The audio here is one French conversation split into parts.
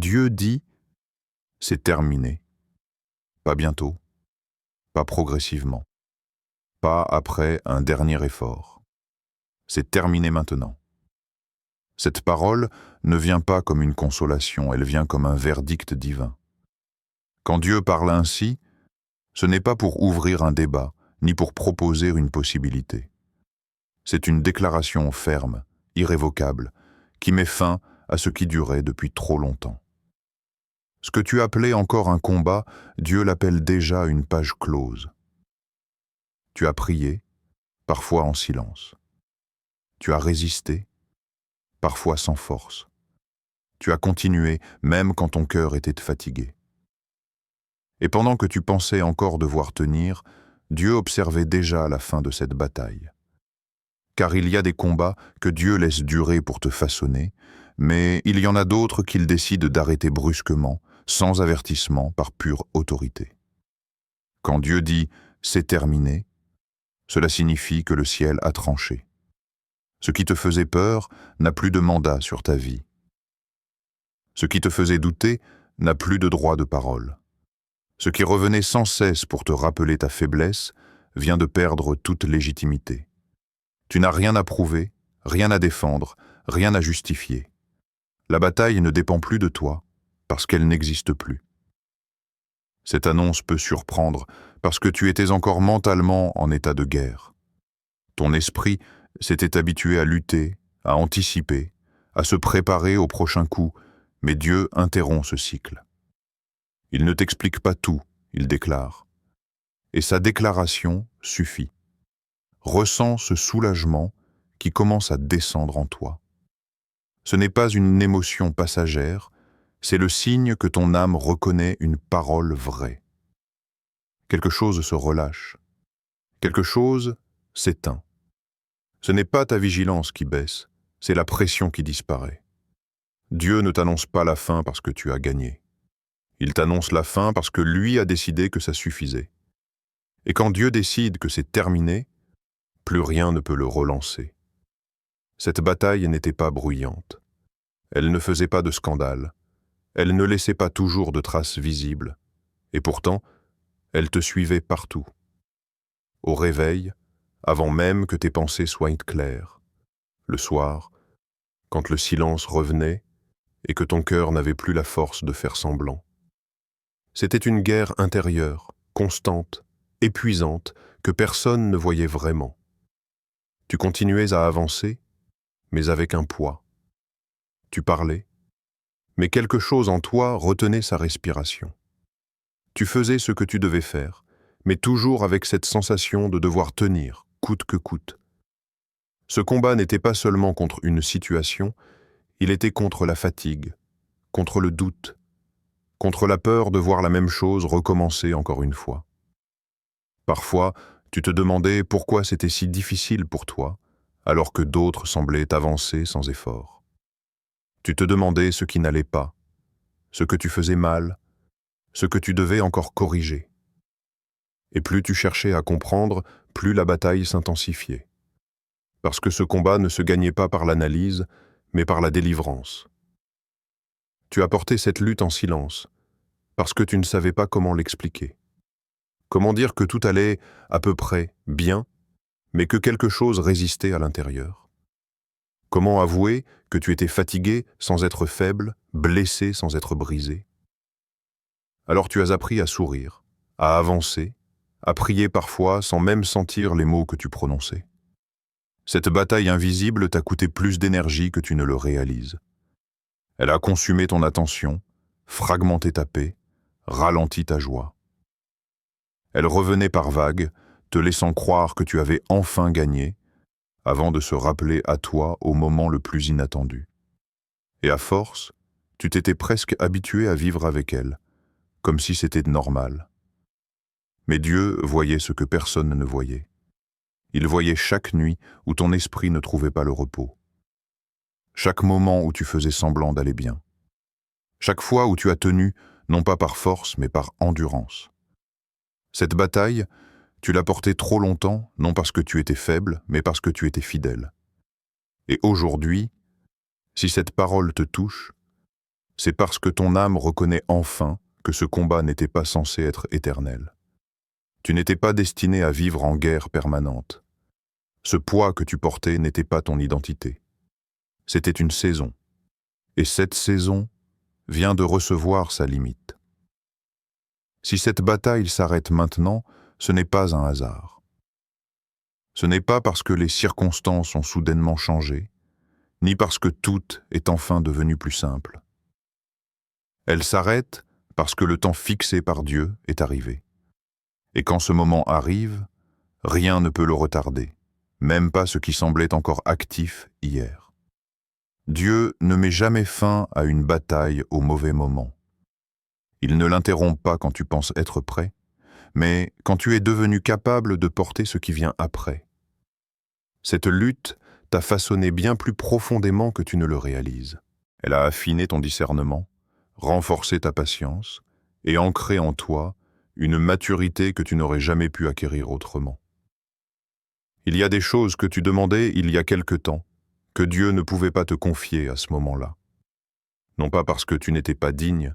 Dieu dit « c'est terminé », pas bientôt, pas progressivement, pas après un dernier effort. C'est terminé maintenant. Cette parole ne vient pas comme une consolation, elle vient comme un verdict divin. Quand Dieu parle ainsi, ce n'est pas pour ouvrir un débat, ni pour proposer une possibilité. C'est une déclaration ferme, irrévocable, qui met fin à ce qui durait depuis trop longtemps. Ce que tu appelais encore un combat, Dieu l'appelle déjà une page close. Tu as prié, parfois en silence. Tu as résisté, parfois sans force. Tu as continué, même quand ton cœur était fatigué. Et pendant que tu pensais encore devoir tenir, Dieu observait déjà la fin de cette bataille. Car il y a des combats que Dieu laisse durer pour te façonner, mais il y en a d'autres qu'il décide d'arrêter brusquement, sans avertissement, par pure autorité. Quand Dieu dit « c'est terminé », cela signifie que le ciel a tranché. Ce qui te faisait peur n'a plus de mandat sur ta vie. Ce qui te faisait douter n'a plus de droit de parole. Ce qui revenait sans cesse pour te rappeler ta faiblesse vient de perdre toute légitimité. Tu n'as rien à prouver, rien à défendre, rien à justifier. La bataille ne dépend plus de toi, parce qu'elle n'existe plus. Cette annonce peut surprendre, parce que tu étais encore mentalement en état de guerre. Ton esprit s'était habitué à lutter, à anticiper, à se préparer au prochain coup, mais Dieu interrompt ce cycle. Il ne t'explique pas tout, il déclare. Et sa déclaration suffit. Ressens ce soulagement qui commence à descendre en toi. Ce n'est pas une émotion passagère, c'est le signe que ton âme reconnaît une parole vraie. Quelque chose se relâche. Quelque chose s'éteint. Ce n'est pas ta vigilance qui baisse, c'est la pression qui disparaît. Dieu ne t'annonce pas la fin parce que tu as gagné. Il t'annonce la fin parce que lui a décidé que ça suffisait. Et quand Dieu décide que c'est terminé, plus rien ne peut le relancer. Cette bataille n'était pas bruyante. Elle ne faisait pas de scandale. Elle ne laissait pas toujours de traces visibles. Et pourtant, elle te suivait partout. Au réveil, avant même que tes pensées soient claires. Le soir, quand le silence revenait et que ton cœur n'avait plus la force de faire semblant. C'était une guerre intérieure, constante, épuisante, que personne ne voyait vraiment. Tu continuais à avancer, mais avec un poids. Tu parlais, mais quelque chose en toi retenait sa respiration. Tu faisais ce que tu devais faire, mais toujours avec cette sensation de devoir tenir, coûte que coûte. Ce combat n'était pas seulement contre une situation, il était contre la fatigue, contre le doute, contre la peur de voir la même chose recommencer encore une fois. Parfois, tu te demandais pourquoi c'était si difficile pour toi, alors que d'autres semblaient avancer sans effort. Tu te demandais ce qui n'allait pas, ce que tu faisais mal, ce que tu devais encore corriger. Et plus tu cherchais à comprendre, plus la bataille s'intensifiait. Parce que ce combat ne se gagnait pas par l'analyse, mais par la délivrance. Tu as porté cette lutte en silence, parce que tu ne savais pas comment l'expliquer. Comment dire que tout allait à peu près bien, mais que quelque chose résistait à l'intérieur? Comment avouer que tu étais fatigué sans être faible, blessé sans être brisé? Alors tu as appris à sourire, à avancer, à prier parfois sans même sentir les mots que tu prononçais. Cette bataille invisible t'a coûté plus d'énergie que tu ne le réalises. Elle a consumé ton attention, fragmenté ta paix, ralenti ta joie. Elle revenait par vagues, te laissant croire que tu avais enfin gagné, avant de se rappeler à toi au moment le plus inattendu. Et à force, tu t'étais presque habitué à vivre avec elle, comme si c'était normal. Mais Dieu voyait ce que personne ne voyait. Il voyait chaque nuit où ton esprit ne trouvait pas le repos. Chaque moment où tu faisais semblant d'aller bien. Chaque fois où tu as tenu, non pas par force, mais par endurance. Cette bataille, tu l'as portée trop longtemps, non parce que tu étais faible, mais parce que tu étais fidèle. Et aujourd'hui, si cette parole te touche, C'est parce que ton âme reconnaît enfin que ce combat n'était pas censé être éternel. Tu n'étais pas destiné à vivre en guerre permanente. Ce poids que tu portais n'était pas ton identité. C'était une saison. Et cette saison vient de recevoir sa limite. Si cette bataille s'arrête maintenant, ce n'est pas un hasard. Ce n'est pas parce que les circonstances ont soudainement changé, ni parce que tout est enfin devenu plus simple. Elle s'arrête parce que le temps fixé par Dieu est arrivé. Et quand ce moment arrive, rien ne peut le retarder, même pas ce qui semblait encore actif hier. Dieu ne met jamais fin à une bataille au mauvais moment. Il ne l'interrompt pas quand tu penses être prêt, mais quand tu es devenu capable de porter ce qui vient après. Cette lutte t'a façonné bien plus profondément que tu ne le réalises. Elle a affiné ton discernement, renforcé ta patience et ancré en toi une maturité que tu n'aurais jamais pu acquérir autrement. Il y a des choses que tu demandais il y a quelque temps, que Dieu ne pouvait pas te confier à ce moment-là. Non pas parce que tu n'étais pas digne,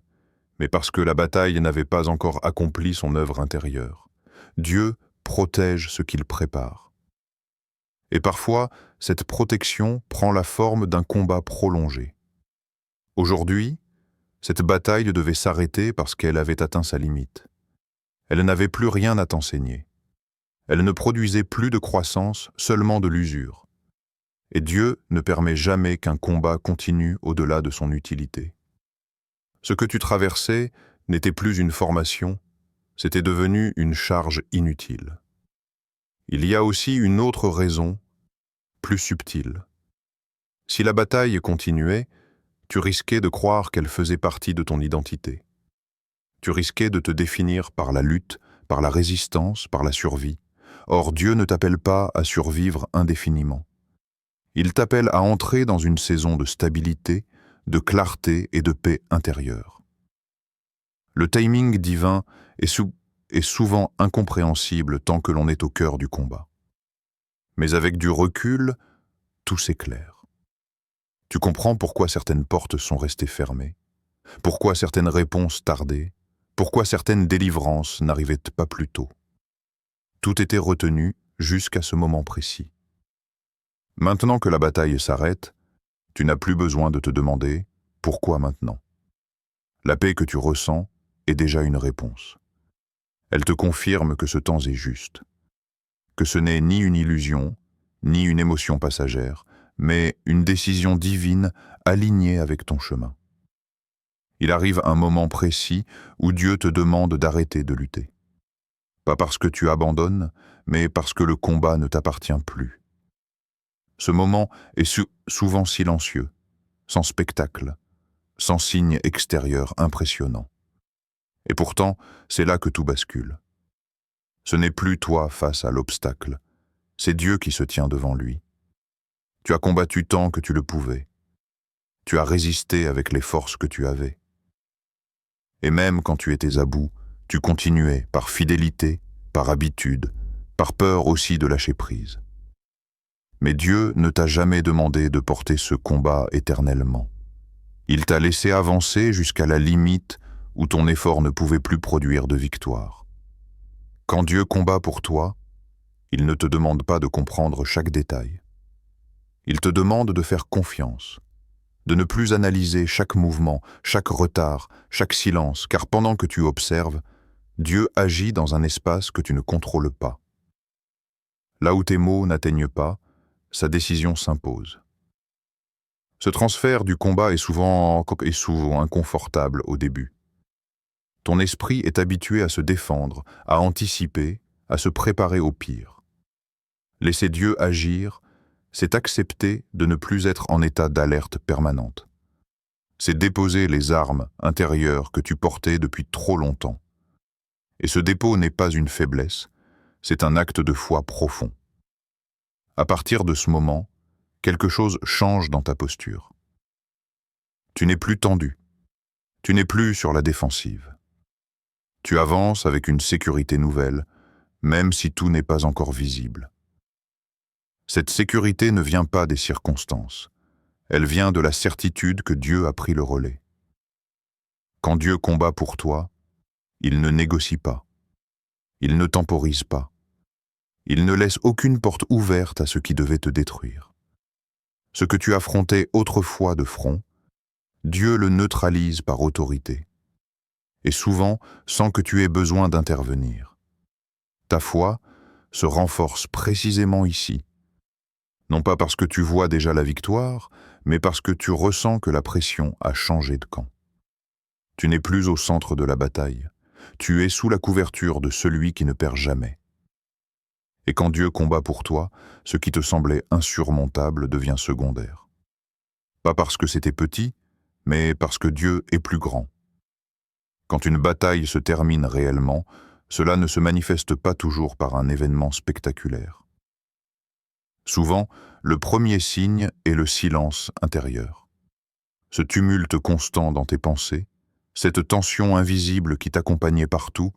mais parce que la bataille n'avait pas encore accompli son œuvre intérieure. Dieu protège ce qu'il prépare. Et parfois, cette protection prend la forme d'un combat prolongé. Aujourd'hui, cette bataille devait s'arrêter parce qu'elle avait atteint sa limite. Elle n'avait plus rien à t'enseigner. Elle ne produisait plus de croissance, seulement de l'usure. Et Dieu ne permet jamais qu'un combat continue au-delà de son utilité. Ce que tu traversais n'était plus une formation, c'était devenu une charge inutile. Il y a aussi une autre raison, plus subtile. Si la bataille continuait, tu risquais de croire qu'elle faisait partie de ton identité. Tu risquais de te définir par la lutte, par la résistance, par la survie. Or, Dieu ne t'appelle pas à survivre indéfiniment. Il t'appelle à entrer dans une saison de stabilité, de clarté et de paix intérieure. Le timing divin est souvent incompréhensible tant que l'on est au cœur du combat. Mais avec du recul, tout s'éclaire. Tu comprends pourquoi certaines portes sont restées fermées, pourquoi certaines réponses tardaient, pourquoi certaines délivrances n'arrivaient pas plus tôt. Tout était retenu jusqu'à ce moment précis. Maintenant que la bataille s'arrête, tu n'as plus besoin de te demander « Pourquoi maintenant ?» La paix que tu ressens est déjà une réponse. Elle te confirme que ce temps est juste, que ce n'est ni une illusion, ni une émotion passagère, mais une décision divine alignée avec ton chemin. Il arrive un moment précis où Dieu te demande d'arrêter de lutter. Pas parce que tu abandonnes, mais parce que le combat ne t'appartient plus. Ce moment est souvent silencieux, sans spectacle, sans signe extérieur impressionnant. Et pourtant, c'est là que tout bascule. Ce n'est plus toi face à l'obstacle, c'est Dieu qui se tient devant lui. Tu as combattu tant que tu le pouvais. Tu as résisté avec les forces que tu avais. Et même quand tu étais à bout, tu continuais par fidélité, par habitude, par peur aussi de lâcher prise. Mais Dieu ne t'a jamais demandé de porter ce combat éternellement. Il t'a laissé avancer jusqu'à la limite où ton effort ne pouvait plus produire de victoire. Quand Dieu combat pour toi, il ne te demande pas de comprendre chaque détail. Il te demande de faire confiance, de ne plus analyser chaque mouvement, chaque retard, chaque silence, car pendant que tu observes, Dieu agit dans un espace que tu ne contrôles pas. Là où tes mots n'atteignent pas, sa décision s'impose. Ce transfert du combat est souvent inconfortable au début. Ton esprit est habitué à se défendre, à anticiper, à se préparer au pire. Laisser Dieu agir, c'est accepter de ne plus être en état d'alerte permanente. C'est déposer les armes intérieures que tu portais depuis trop longtemps. Et ce dépôt n'est pas une faiblesse, c'est un acte de foi profond. À partir de ce moment, quelque chose change dans ta posture. Tu n'es plus tendu, tu n'es plus sur la défensive. Tu avances avec une sécurité nouvelle, même si tout n'est pas encore visible. Cette sécurité ne vient pas des circonstances, elle vient de la certitude que Dieu a pris le relais. Quand Dieu combat pour toi, il ne négocie pas, il ne temporise pas, il ne laisse aucune porte ouverte à ce qui devait te détruire. Ce que tu affrontais autrefois de front, Dieu le neutralise par autorité, et souvent sans que tu aies besoin d'intervenir. Ta foi se renforce précisément ici, non pas parce que tu vois déjà la victoire, mais parce que tu ressens que la pression a changé de camp. Tu n'es plus au centre de la bataille, tu es sous la couverture de celui qui ne perd jamais. Et quand Dieu combat pour toi, ce qui te semblait insurmontable devient secondaire. Pas parce que c'était petit, mais parce que Dieu est plus grand. Quand une bataille se termine réellement, cela ne se manifeste pas toujours par un événement spectaculaire. Souvent, le premier signe est le silence intérieur. Ce tumulte constant dans tes pensées, cette tension invisible qui t'accompagnait partout,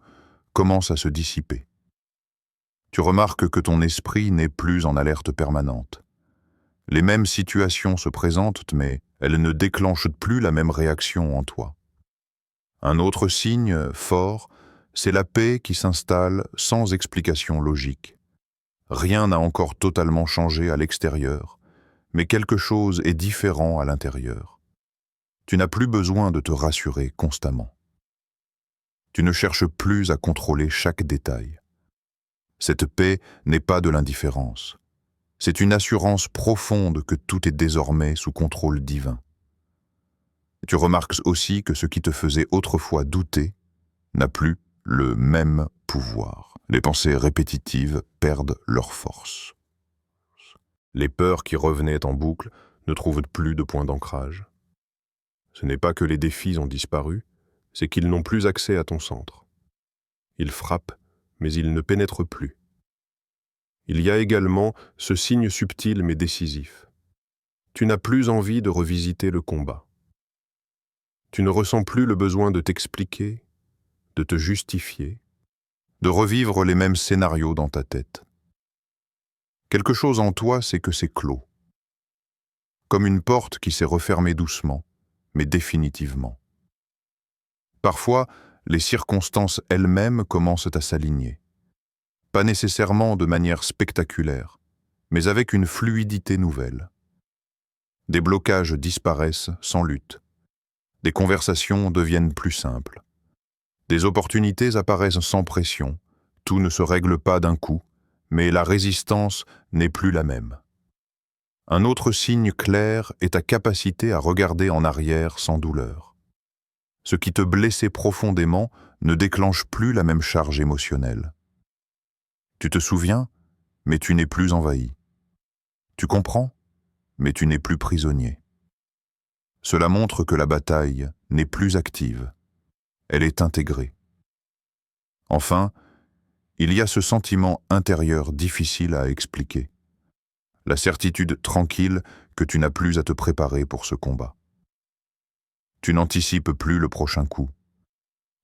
commence à se dissiper. Tu remarques que ton esprit n'est plus en alerte permanente. Les mêmes situations se présentent, mais elles ne déclenchent plus la même réaction en toi. Un autre signe fort, c'est la paix qui s'installe sans explication logique. Rien n'a encore totalement changé à l'extérieur, mais quelque chose est différent à l'intérieur. Tu n'as plus besoin de te rassurer constamment. Tu ne cherches plus à contrôler chaque détail. Cette paix n'est pas de l'indifférence. C'est une assurance profonde que tout est désormais sous contrôle divin. Tu remarques aussi que ce qui te faisait autrefois douter n'a plus le même pouvoir. Les pensées répétitives perdent leur force. Les peurs qui revenaient en boucle ne trouvent plus de point d'ancrage. Ce n'est pas que les défis ont disparu, c'est qu'ils n'ont plus accès à ton centre. Ils frappent, mais ils ne pénètrent plus. Il y a également ce signe subtil mais décisif. Tu n'as plus envie de revisiter le combat. Tu ne ressens plus le besoin de t'expliquer, de te justifier, de revivre les mêmes scénarios dans ta tête. Quelque chose en toi, c'est que c'est clos. Comme une porte qui s'est refermée doucement, mais définitivement. Parfois, les circonstances elles-mêmes commencent à s'aligner. Pas nécessairement de manière spectaculaire, mais avec une fluidité nouvelle. Des blocages disparaissent sans lutte. Des conversations deviennent plus simples. Des opportunités apparaissent sans pression. Tout ne se règle pas d'un coup, mais la résistance n'est plus la même. Un autre signe clair est ta capacité à regarder en arrière sans douleur. Ce qui te blessait profondément ne déclenche plus la même charge émotionnelle. Tu te souviens, mais tu n'es plus envahi. Tu comprends, mais tu n'es plus prisonnier. Cela montre que la bataille n'est plus active. Elle est intégrée. Enfin, il y a ce sentiment intérieur difficile à expliquer. La certitude tranquille que tu n'as plus à te préparer pour ce combat. Tu n'anticipes plus le prochain coup.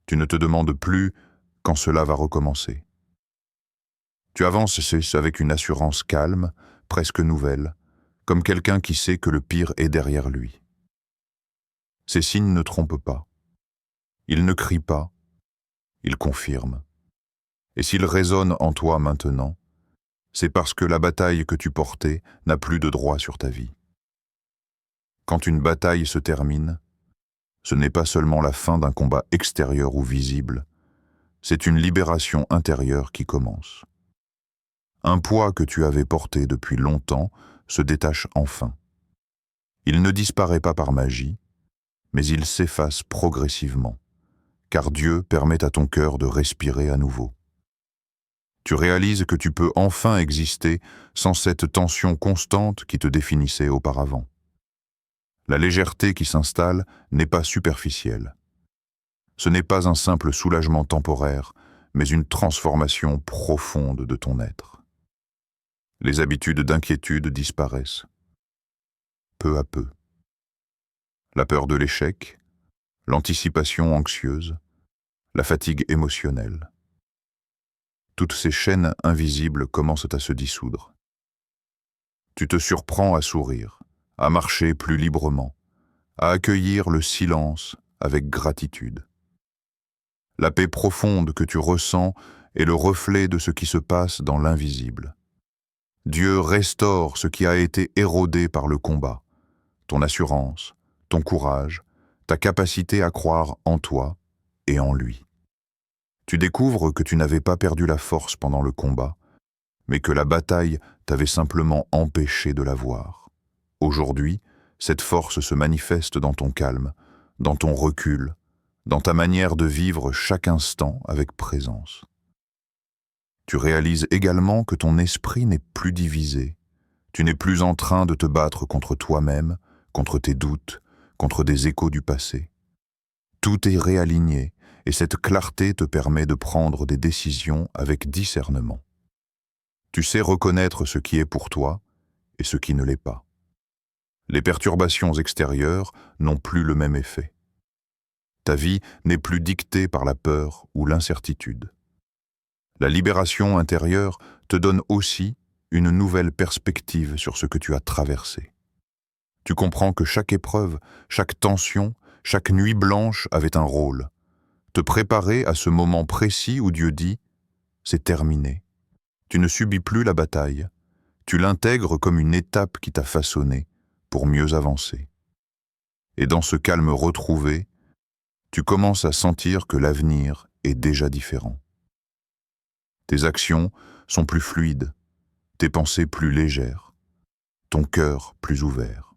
Tu ne te demandes plus quand cela va recommencer. Tu avances avec une assurance calme, presque nouvelle, comme quelqu'un qui sait que le pire est derrière lui. Ces signes ne trompent pas. Ils ne crient pas, ils confirment. Et s'ils résonnent en toi maintenant, c'est parce que la bataille que tu portais n'a plus de droit sur ta vie. Quand une bataille se termine, ce n'est pas seulement la fin d'un combat extérieur ou visible, c'est une libération intérieure qui commence. Un poids que tu avais porté depuis longtemps se détache enfin. Il ne disparaît pas par magie, mais il s'efface progressivement, car Dieu permet à ton cœur de respirer à nouveau. Tu réalises que tu peux enfin exister sans cette tension constante qui te définissait auparavant. La légèreté qui s'installe n'est pas superficielle. Ce n'est pas un simple soulagement temporaire, mais une transformation profonde de ton être. Les habitudes d'inquiétude disparaissent, peu à peu. La peur de l'échec, l'anticipation anxieuse, la fatigue émotionnelle. Toutes ces chaînes invisibles commencent à se dissoudre. Tu te surprends à sourire, à marcher plus librement, à accueillir le silence avec gratitude. La paix profonde que tu ressens est le reflet de ce qui se passe dans l'invisible. Dieu restaure ce qui a été érodé par le combat, ton assurance, ton courage, ta capacité à croire en toi et en lui. Tu découvres que tu n'avais pas perdu la force pendant le combat, mais que la bataille t'avait simplement empêché de la voir. Aujourd'hui, cette force se manifeste dans ton calme, dans ton recul, dans ta manière de vivre chaque instant avec présence. Tu réalises également que ton esprit n'est plus divisé. Tu n'es plus en train de te battre contre toi-même, contre tes doutes, contre des échos du passé. Tout est réaligné et cette clarté te permet de prendre des décisions avec discernement. Tu sais reconnaître ce qui est pour toi et ce qui ne l'est pas. Les perturbations extérieures n'ont plus le même effet. Ta vie n'est plus dictée par la peur ou l'incertitude. La libération intérieure te donne aussi une nouvelle perspective sur ce que tu as traversé. Tu comprends que chaque épreuve, chaque tension, chaque nuit blanche avait un rôle. Te préparer à ce moment précis où Dieu dit « c'est terminé ». Tu ne subis plus la bataille, tu l'intègres comme une étape qui t'a façonné pour mieux avancer. Et dans ce calme retrouvé, tu commences à sentir que l'avenir est déjà différent. Tes actions sont plus fluides, tes pensées plus légères, ton cœur plus ouvert.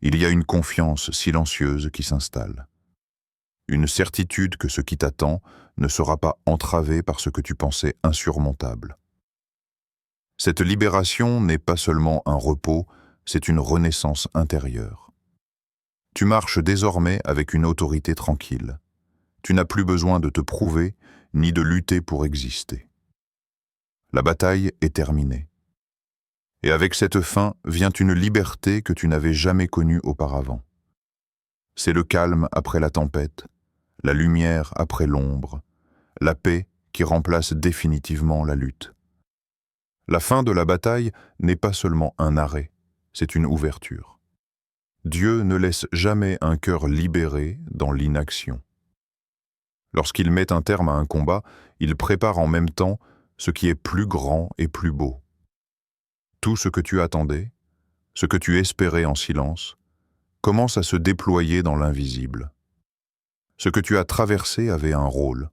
Il y a une confiance silencieuse qui s'installe. Une certitude que ce qui t'attend ne sera pas entravé par ce que tu pensais insurmontable. Cette libération n'est pas seulement un repos, c'est une renaissance intérieure. Tu marches désormais avec une autorité tranquille. Tu n'as plus besoin de te prouver ni de lutter pour exister. La bataille est terminée. Et avec cette fin vient une liberté que tu n'avais jamais connue auparavant. C'est le calme après la tempête, la lumière après l'ombre, la paix qui remplace définitivement la lutte. La fin de la bataille n'est pas seulement un arrêt, c'est une ouverture. Dieu ne laisse jamais un cœur libéré dans l'inaction. Lorsqu'il met un terme à un combat, il prépare en même temps ce qui est plus grand et plus beau. Tout ce que tu attendais, ce que tu espérais en silence, commence à se déployer dans l'invisible. Ce que tu as traversé avait un rôle,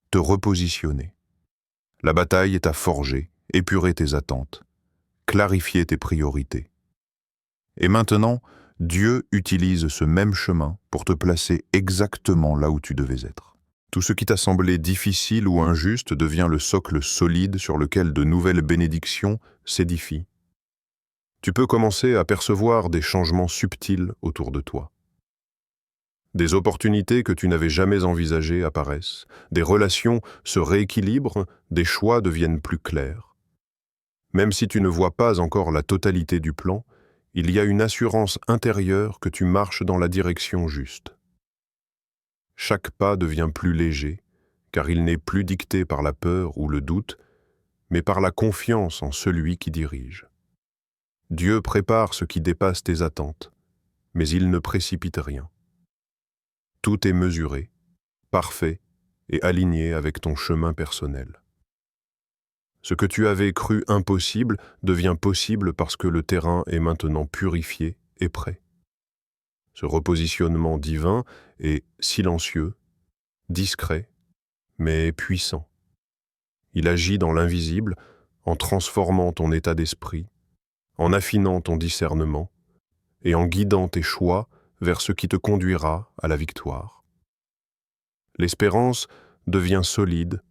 te repositionner. La bataille t'a forgé, épuré tes attentes, clarifié tes priorités. Et maintenant, Dieu utilise ce même chemin pour te placer exactement là où tu devais être. Tout ce qui t'a semblé difficile ou injuste devient le socle solide sur lequel de nouvelles bénédictions s'édifient. Tu peux commencer à percevoir des changements subtils autour de toi. Des opportunités que tu n'avais jamais envisagées apparaissent, des relations se rééquilibrent, des choix deviennent plus clairs. Même si tu ne vois pas encore la totalité du plan, il y a une assurance intérieure que tu marches dans la direction juste. Chaque pas devient plus léger, car il n'est plus dicté par la peur ou le doute, mais par la confiance en celui qui dirige. Dieu prépare ce qui dépasse tes attentes, mais il ne précipite rien. Tout est mesuré, parfait et aligné avec ton chemin personnel. Ce que tu avais cru impossible devient possible parce que le terrain est maintenant purifié et prêt. Ce repositionnement divin est silencieux, discret, mais puissant. Il agit dans l'invisible en transformant ton état d'esprit, en affinant ton discernement et en guidant tes choix vers ce qui te conduira à la victoire. L'espérance devient solide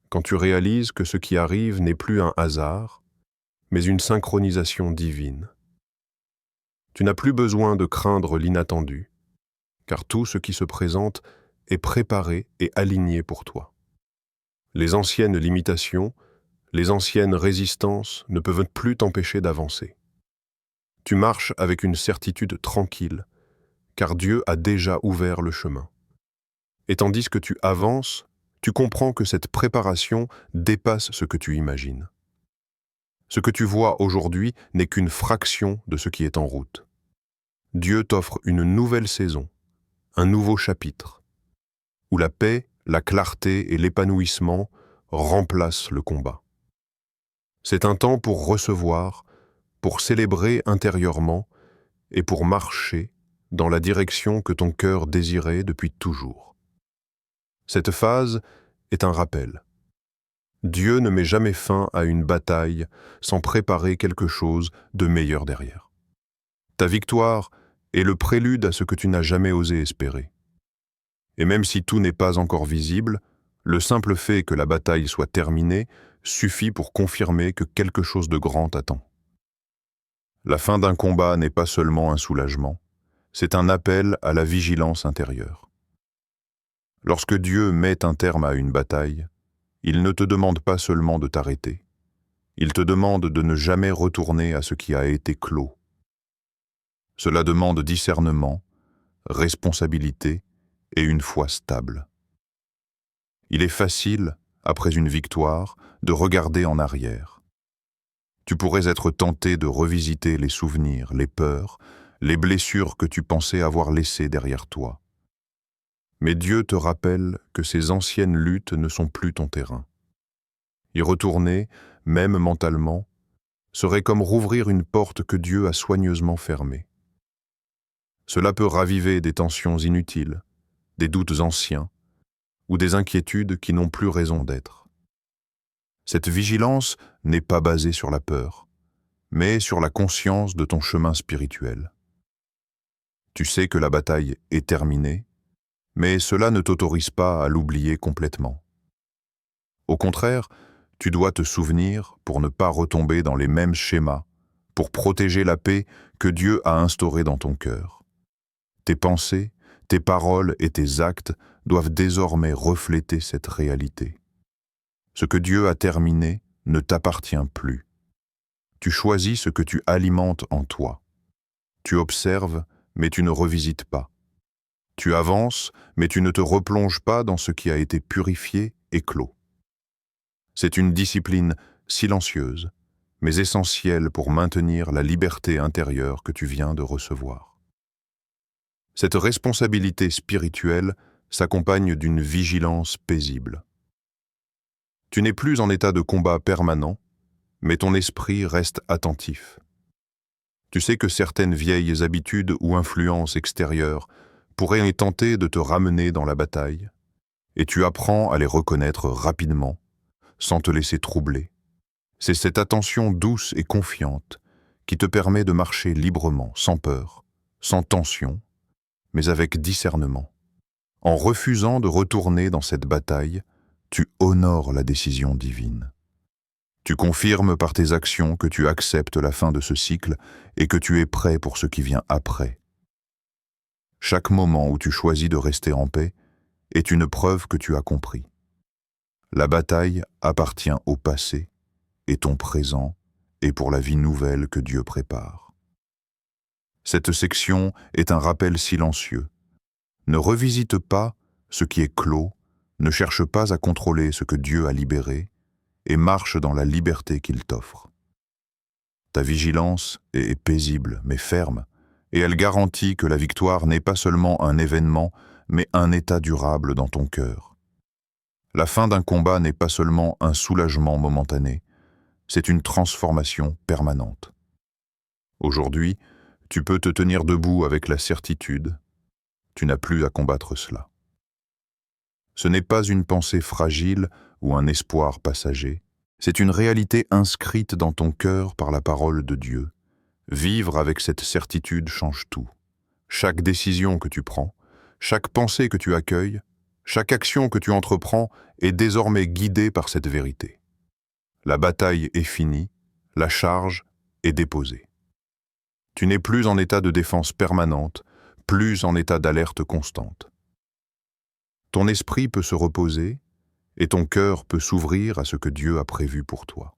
quand tu réalises que ce qui arrive n'est plus un hasard, mais une synchronisation divine. Tu n'as plus besoin de craindre l'inattendu, car tout ce qui se présente est préparé et aligné pour toi. Les anciennes limitations, les anciennes résistances ne peuvent plus t'empêcher d'avancer. Tu marches avec une certitude tranquille, car Dieu a déjà ouvert le chemin. Et tandis que tu avances, tu comprends que cette préparation dépasse ce que tu imagines. Ce que tu vois aujourd'hui n'est qu'une fraction de ce qui est en route. Dieu t'offre une nouvelle saison, un nouveau chapitre, où la paix, la clarté et l'épanouissement remplacent le combat. C'est un temps pour recevoir, pour célébrer intérieurement et pour marcher dans la direction que ton cœur désirait depuis toujours. Cette phase est un rappel. Dieu ne met jamais fin à une bataille sans préparer quelque chose de meilleur derrière. Ta victoire est le prélude à ce que tu n'as jamais osé espérer. Et même si tout n'est pas encore visible, le simple fait que la bataille soit terminée suffit pour confirmer que quelque chose de grand t'attend. La fin d'un combat n'est pas seulement un soulagement, c'est un appel à la vigilance intérieure. Lorsque Dieu met un terme à une bataille, il ne te demande pas seulement de t'arrêter, il te demande de ne jamais retourner à ce qui a été clos. Cela demande discernement, responsabilité et une foi stable. Il est facile, après une victoire, de regarder en arrière. Tu pourrais être tenté de revisiter les souvenirs, les peurs, les blessures que tu pensais avoir laissées derrière toi. Mais Dieu te rappelle que ces anciennes luttes ne sont plus ton terrain. Y retourner, même mentalement, serait comme rouvrir une porte que Dieu a soigneusement fermée. Cela peut raviver des tensions inutiles, des doutes anciens, ou des inquiétudes qui n'ont plus raison d'être. Cette vigilance n'est pas basée sur la peur, mais sur la conscience de ton chemin spirituel. Tu sais que la bataille est terminée, mais cela ne t'autorise pas à l'oublier complètement. Au contraire, tu dois te souvenir pour ne pas retomber dans les mêmes schémas, pour protéger la paix que Dieu a instaurée dans ton cœur. Tes pensées, tes paroles et tes actes doivent désormais refléter cette réalité. Ce que Dieu a terminé ne t'appartient plus. Tu choisis ce que tu alimentes en toi. Tu observes, mais tu ne revisites pas. Tu avances, mais tu ne te replonges pas dans ce qui a été purifié et clos. C'est une discipline silencieuse, mais essentielle pour maintenir la liberté intérieure que tu viens de recevoir. Cette responsabilité spirituelle s'accompagne d'une vigilance paisible. Tu n'es plus en état de combat permanent, mais ton esprit reste attentif. Tu sais que certaines vieilles habitudes ou influences extérieures pourraient tenter de te ramener dans la bataille, et tu apprends à les reconnaître rapidement, sans te laisser troubler. C'est cette attention douce et confiante qui te permet de marcher librement, sans peur, sans tension, mais avec discernement. En refusant de retourner dans cette bataille, tu honores la décision divine. Tu confirmes par tes actions que tu acceptes la fin de ce cycle et que tu es prêt pour ce qui vient après. Chaque moment où tu choisis de rester en paix est une preuve que tu as compris. La bataille appartient au passé et ton présent est pour la vie nouvelle que Dieu prépare. Cette section est un rappel silencieux. Ne revisite pas ce qui est clos, ne cherche pas à contrôler ce que Dieu a libéré et marche dans la liberté qu'il t'offre. Ta vigilance est paisible mais ferme, et elle garantit que la victoire n'est pas seulement un événement, mais un état durable dans ton cœur. La fin d'un combat n'est pas seulement un soulagement momentané, c'est une transformation permanente. Aujourd'hui, tu peux te tenir debout avec la certitude, tu n'as plus à combattre cela. Ce n'est pas une pensée fragile ou un espoir passager, c'est une réalité inscrite dans ton cœur par la parole de Dieu. Vivre avec cette certitude change tout. Chaque décision que tu prends, chaque pensée que tu accueilles, chaque action que tu entreprends est désormais guidée par cette vérité. La bataille est finie, la charge est déposée. Tu n'es plus en état de défense permanente, plus en état d'alerte constante. Ton esprit peut se reposer et ton cœur peut s'ouvrir à ce que Dieu a prévu pour toi.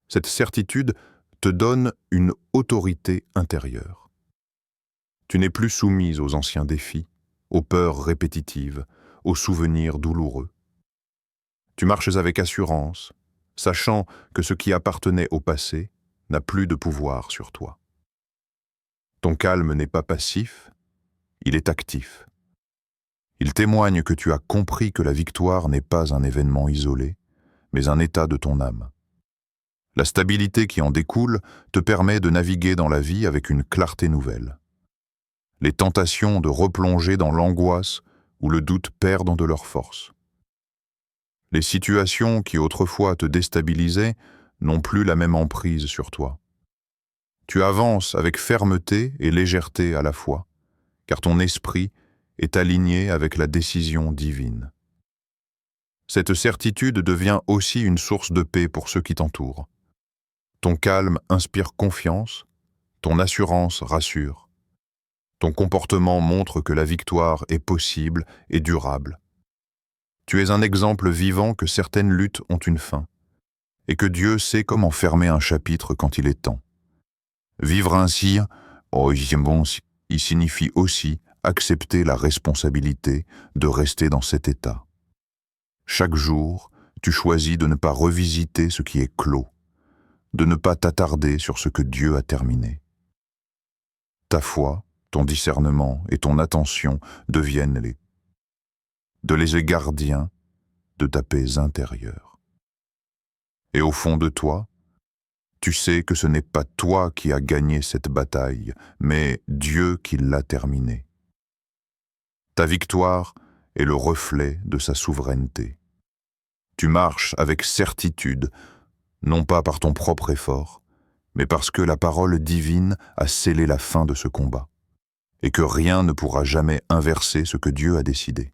Cette certitude te donne une autorité intérieure. Tu n'es plus soumise aux anciens défis, aux peurs répétitives, aux souvenirs douloureux. Tu marches avec assurance, sachant que ce qui appartenait au passé n'a plus de pouvoir sur toi. Ton calme n'est pas passif, Il est actif. Il témoigne que tu as compris que la victoire n'est pas un événement isolé, mais un état de ton âme. La stabilité qui en découle te permet de naviguer dans la vie avec une clarté nouvelle. Les tentations de replonger dans l'angoisse ou le doute perdent de leur force. Les situations qui autrefois te déstabilisaient n'ont plus la même emprise sur toi. Tu avances avec fermeté et légèreté à la fois, car ton esprit est aligné avec la décision divine. Cette certitude devient aussi une source de paix pour ceux qui t'entourent. Ton calme inspire confiance, ton assurance rassure. Ton comportement montre que la victoire est possible et durable. Tu es un exemple vivant que certaines luttes ont une fin, et que Dieu sait comment fermer un chapitre quand il est temps. Vivre ainsi, il signifie aussi accepter la responsabilité de rester dans cet état. Chaque jour, tu choisis de ne pas revisiter ce qui est clos, de ne pas t'attarder sur ce que Dieu a terminé. Ta foi, ton discernement et ton attention deviennent les gardiens de ta paix intérieure. Et au fond de toi, tu sais que ce n'est pas toi qui as gagné cette bataille, mais Dieu qui l'a terminée. Ta victoire est le reflet de sa souveraineté. Tu marches avec certitude, non pas par ton propre effort, mais parce que la parole divine a scellé la fin de ce combat, et que rien ne pourra jamais inverser ce que Dieu a décidé.